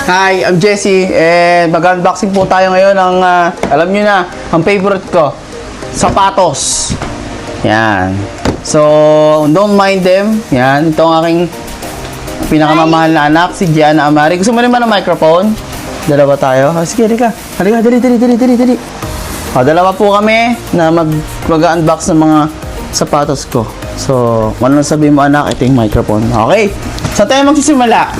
Hi, I'm Jesse and mag-unboxing po tayo ngayon ng, alam nyo na, ang favorite ko, sapatos. Yan. So, don't mind them. Yan, ito ang aking pinakamamahal na anak, si Gianna Amari. Gusto mo rin ba ng microphone? Dalawa tayo. Sige, halika. Halika, dali. O, dalawa po kami na mag-unbox ng mga sapatos ko. So, ano sabihin mo anak, ito yung microphone. Okay. Saan tayo magsisimula?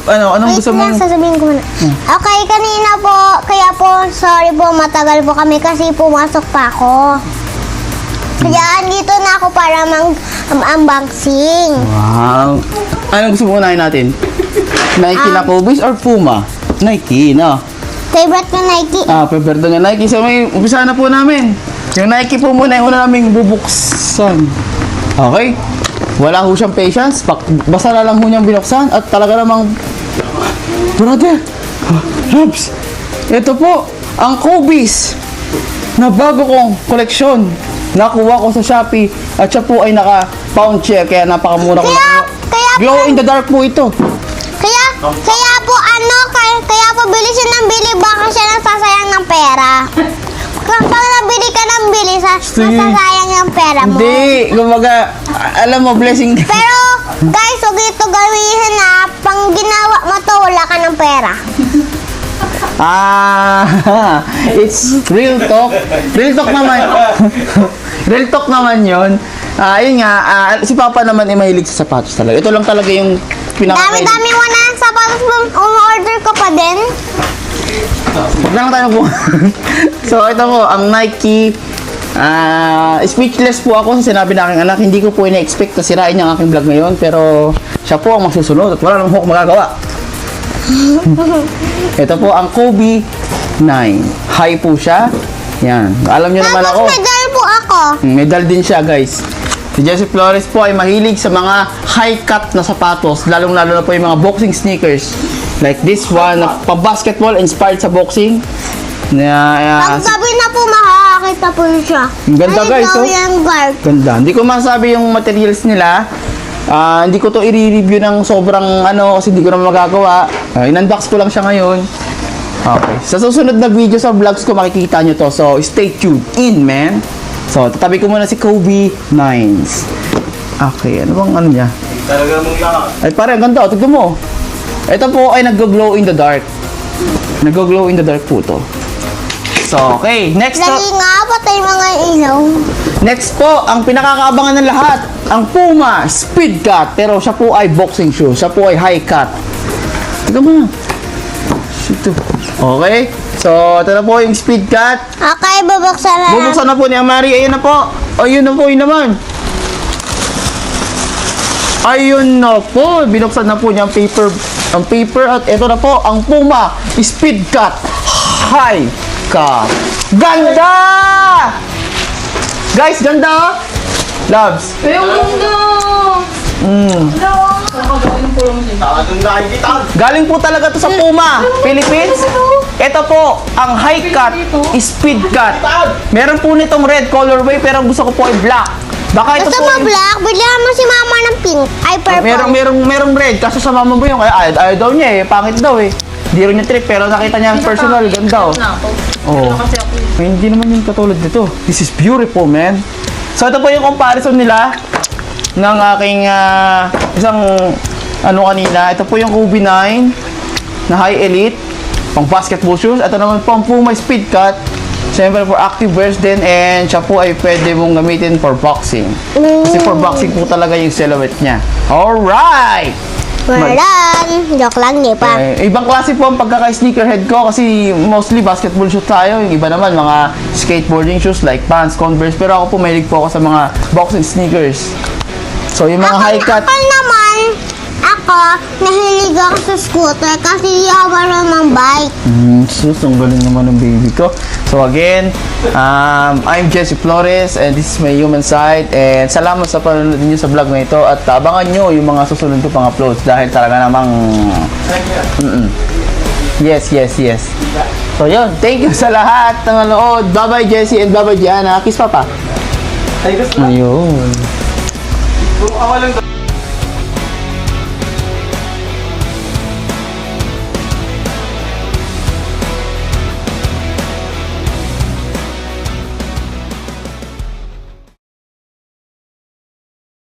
Anong gusto mo? Sasabihin ko na. Okay, kanina po, kaya po, sorry po, matagal po kami kasi pumasok pa ako. Kaya andito na ako para mag-unboxing. Wow. Anong gusto mo unahin natin? Nike na Kobe's or Puma? Nike, no? Favorite na Nike. Favorite nga Nike. So, may umpisa na po namin. Yung Nike po muna, yung una naming bubuksan. Okay? Wala ho siyang patience. Basta na lang ho niyang binuksan at talaga namang brother, Labs, ito po ang Kobe's na bago kong koleksyon. Nakuha ko sa Shopee at siya po ay naka-pound share kaya napakamura ko na. Glow in the dark po ito. Kaya po bili siya ng bili, baka siya nasasayang ng pera. Pag nabili ka ng bili, nasasayang yung pera mo. Hindi, kumbaga, alam mo, blessing. Pero, guys, huwag ito gawin na pang ginawa mo to, wala ka ng pera. It's real talk. Real talk naman. Real talk naman yun. Yun nga, si Papa naman ay mahilig sa sapatos talaga. Ito lang talaga yung pinaka-mahilig. Dami-dami mo na ng sapatos mo, umorder ka pa din. Huwag na lang tayo po. So, ito po, ang Nike. Speechless po ako sa sinabi ng aking anak. Hindi ko po ina-expect na sirain niya ang aking vlog ngayon. Pero, siya po ang masusunod at wala namang ako magagawa. Ito po ang Kobe 9. High po siya. Yan. Alam niyo naman ako. Tapos medal po ako. Medal din siya, guys. Si Jesse Flores po ay mahilig sa mga high-cut na sapatos. Lalong-lalo na po yung mga boxing sneakers. Like this one, pa-basketball inspired sa boxing. Pag gabi na po, makakakita po siya. Ganda, guys. Oh. Yung guard. Ganda. Hindi ko masabi yung materials nila. Hindi ko to i-review ng sobrang kasi hindi ko na magagawa. In-unbox ko lang siya ngayon. Okay. Sa susunod na video sa vlogs ko, makikita nyo to. So, stay tuned in, man. So, tatabi ko muna si Kobe 9s. Okay. Ano bang niya? Talaga mong lakas. Ay, pare, ang ganda. Tignan mo. Ito po ay nag-glow in the dark. Nag-glow in the dark po to. So, okay. Next Lagi nga, patay mga ilaw. Next po, ang pinakakaabangan ng lahat, ang Puma Speed Cut. Pero siya po ay boxing shoe. Siya po ay high cut. Tignan mo na. Ito. Okay. So, ito na po yung Speed Cut. Okay, babuksan na lang. Bubuksan na po ni Amari. Ayun na po. Ayun na po, yun naman. Ayun na po. Binuksan na po niya ang paper. At ito na po, ang Puma Speed Cut High Cut. Ganda! Guys, ganda! Loves. Yung mundo! Galing po talaga to sa Puma, Philippines. Ito po, ang high cut, speed cut. Meron po nitong red colorway, pero ang gusto ko po ay black. Baka ito Gusto po mo black? Bilhan mo si mama ng pink. Ay, purple. merong red, kaso sa mama mo yung ayaw daw niya pangit daw Hindi rin niya trip, pero nakita niya ang personal, ganda Oh. Hindi naman yung katulad nito. This is beautiful, man. So ito po yung comparison nila ng aking isang kanina. Ito po yung Kobe 9 na high elite pang basketball shoes. Ito naman po ang Puma Speed Cut. Siyempre for active wears din, and siya po ay pwede mong gamitin for boxing. Kasi for boxing po talaga yung silhouette niya. Alright! Walan. Joke lang, di pa. Ibang klase po ang pagkaka-sneakerhead ko kasi mostly basketball shoes tayo. Yung iba naman mga skateboarding shoes like Vans, Converse. Pero ako po mahilig po ako sa mga boxing sneakers. So yung mga high cut. Ako naman, nahilig ako sa scooter kasi di ako marunong bike. Sus, ang galing naman ng baby ko. So again, I'm Jesse Flores and this is my human side. And salamat sa panonood niyo sa vlog na ito. At abangan nyo yung mga susunod ko pang uploads dahil talaga namang Yes. So yun, thank you sa lahat ng nanood. Bye-bye Jesse and bye-bye Gianna. Kiss Papa. Ay, gusto Ayun. Kung awalan